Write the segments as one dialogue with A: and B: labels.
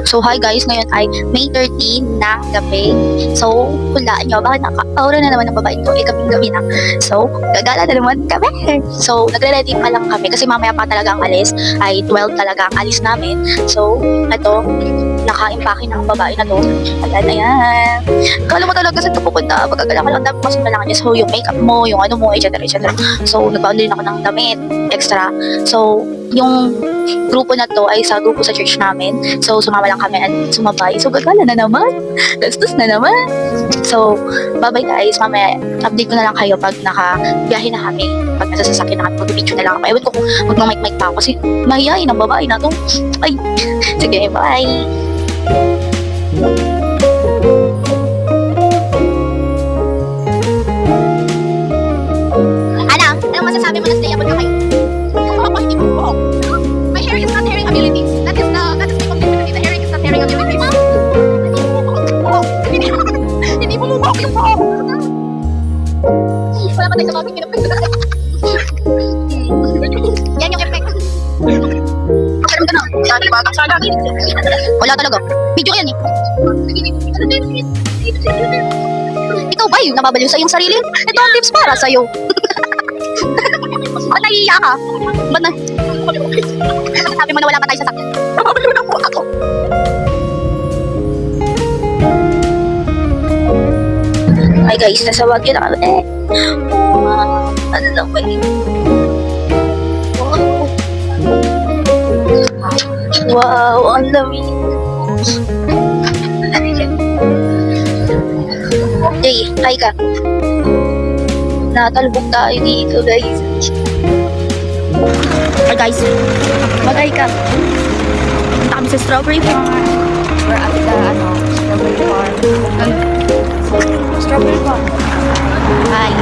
A: So hi guys, ngayon ay May 13 ng gabi. So hulaan nyo, bakit naka-aura na naman ng babae ko? Gabing gabi na. So gagala na naman kami. So nagre-ready pa lang kami kasi mamaya pa talaga ang alis. Ay 12 talaga ang alis namin. So ito, naka-impake ng babae na to. Ayan. Kala mo talaga saan ka pupunta? Pagkagala ka lang, dami kasi kailangan niya. So yung makeup mo, yung ano mo, etc. etc. So nagbaon din ako ng damit, extra. So yung grupo na to ay sa grupo sa church namin. So, sumama lang kami at sumabay. So, gagala na naman. Gastos na naman. So, bye-bye guys. Mamaya, update ko na lang kayo pag nakabiyahe na kami. Pag nasa sasakyan na kami, mag-video na lang ako. Ewan ko kung mag-mic-mic pa ako kasi mahihayin ang babae na to. Ay, sige, bye. Anong masasabi mo na stayable ka kayo?
B: Ako hindi mo buhok. My hair is not hearing abilities. That is the compliment. The hair is not hearing abilities. Hindi mo buhok yung buhok. Wala pa tayo sa mga pinapin. Yan yung effect. Pagkaroon ka na. Dati ba? Sana.
A: Wala talaga. Video ko yan eh. Ikaw ba yung nababaliw sa iyong sarili? Ito ang tips para sa'yo. Ba't nahihiya ka? Ba't na... Sabi mo na wala pa tayo sa sakyan.
B: Mababaliw na po ako.
A: Ay guys, nasa Baguio na kami. Ano na ba yun? Wow, ang lamig. Okay, hi ka. Natalbog tayo dito guys. Hi guys, mag-hi ka. Punta kami sa strawberry farm. We're at the strawberry farm. Strawberry farm. Hi.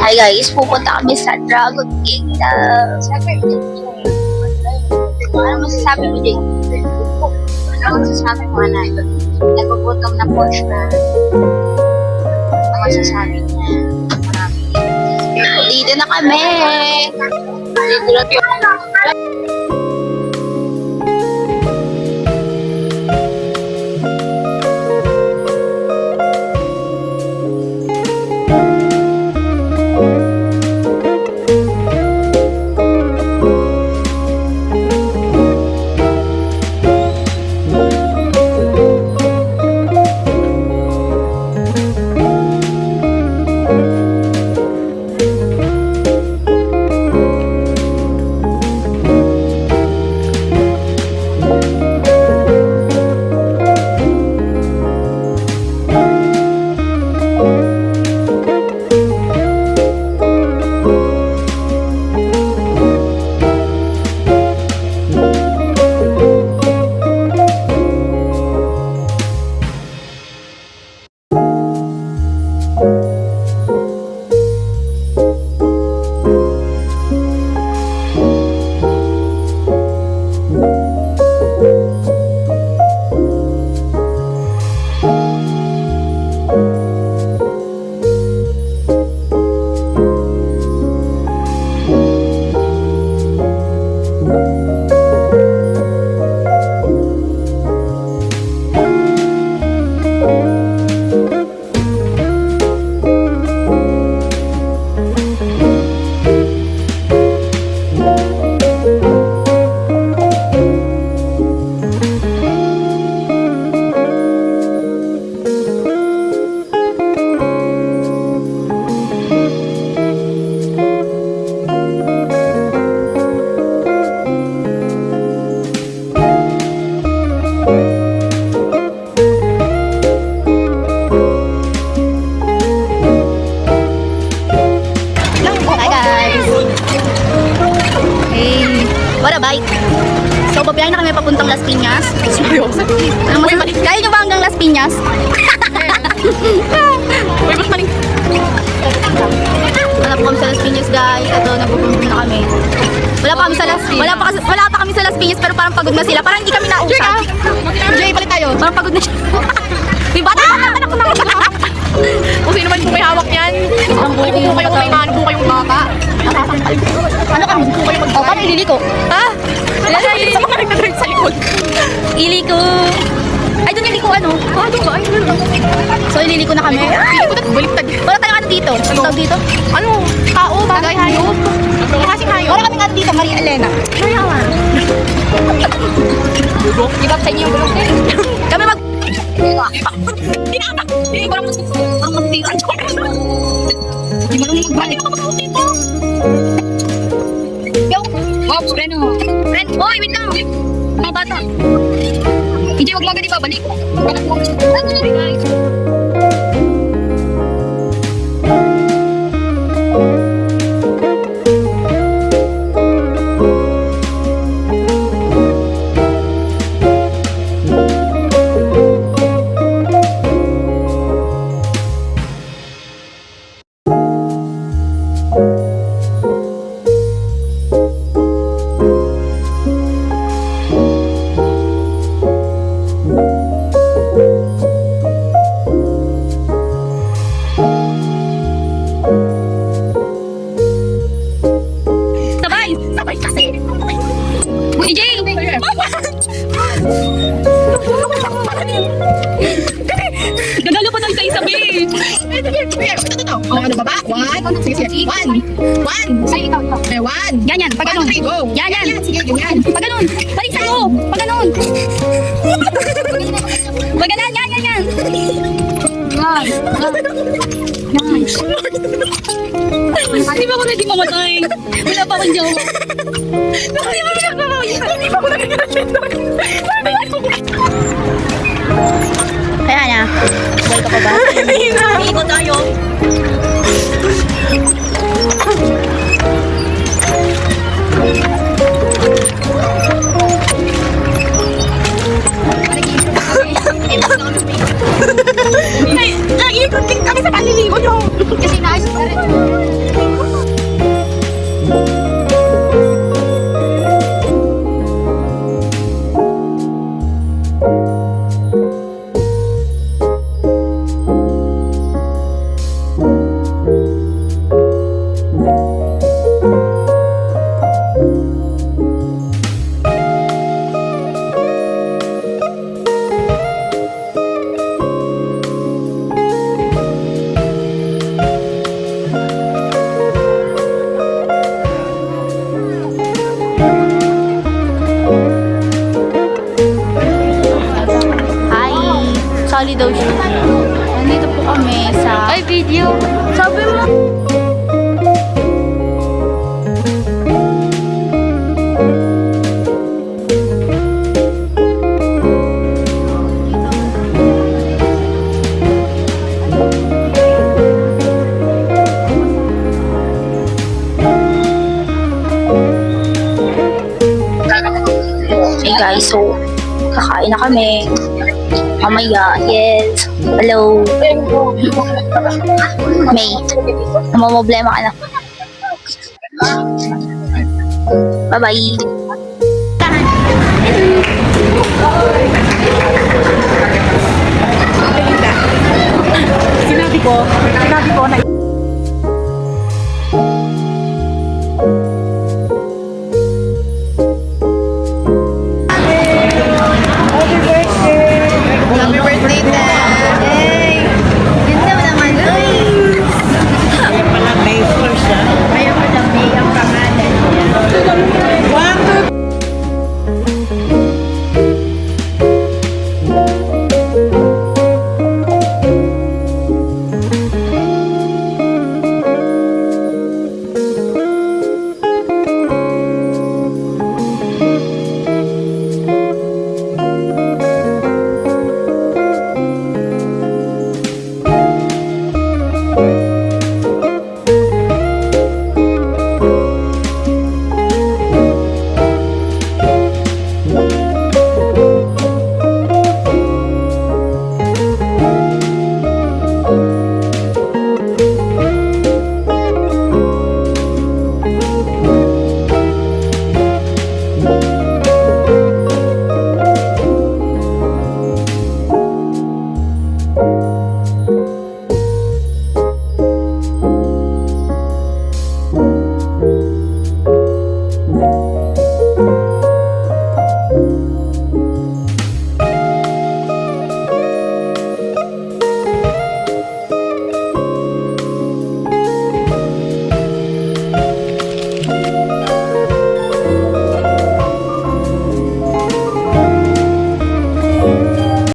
A: Hi guys, pupunta kami sa Dragon Kingdom.
B: Ano masasabi mo, Jake? Ano masasabi mo, Anay? Nagpuputom na Porsche na. Ano masasabi niya? Marami.
A: Dito na kami.
B: Dito na kami.
A: Hi guys! Hey! What a bike! So, babiyahin na kami papuntang Las Piñas. Ano mas kaya nyo ba hanggang Las Piñas?
C: Uy, ba't maling?
A: Hanap kami sa Las Piñas guys. Ito, nagpupunta na kami. Wala pa kami sa Las Piñas pero parang pagod na sila. Parang hindi kami nausap.
C: Jay, balik tayo.
A: Parang pagod na siya. May bata! Anak ko na
C: Kung sino man po may hawak niyan. Ang buhay po kayo kung may mano po kayong baka.
A: Ano kami? Oh, paano ililiko?
C: Ha? Sa mga nag-drive sa likod.
A: Iliko! Ay, doon iliko ano?
C: Doon ba? Ay,
A: So, ililiko na kami.
C: Pili ko na baliktad.
A: Wala tayong ano dito. Ano tawag dito?
C: Ano? Tao, bagay, hayop. May kasing hayop.
A: Wala kaming ano dito, Maria Elena.
C: Mayaman.
A: Give up sa inyo yung bulok din. Kami mag...
C: Hindi ko lang magtira. Hindi mo lang magbalik ako dito.
A: Yo! Wow, friend oh. Friend, oy, wait lang. Mga bata. Hindi, wag lang ganun babalik. Guys. Sabay! Sabay kasi! Uy, Jay! Gagalo pa tayo sa isabi!
C: Oh, ano ba ba? One. Sige, sige. One.
A: Ay, ikaw.
C: One.
A: Yan, yan. Pag ganun.
C: One, two, three, go.
A: Yan, yan.
C: Sige, ganyan.
A: Pag ganun. Balik sa'yo. Pag ganun. Pag ganun. Yan, yan, yan. Hindi ba ako ready mamatay? Wala pa akong joke. Kaya na. Buhay ka pa ba? Iikot tayo.
C: Nag-iikot din kami sa paliligo nyo.
A: Kasi naayos pa rin. Hi! Sorry daw siya. Nandito po kami sa...
C: Ay, video.
A: Sabi mo! Hey guys, so kakain na kami. Mamaya, yes. Hello. May, namamblema ka na. Bye-bye.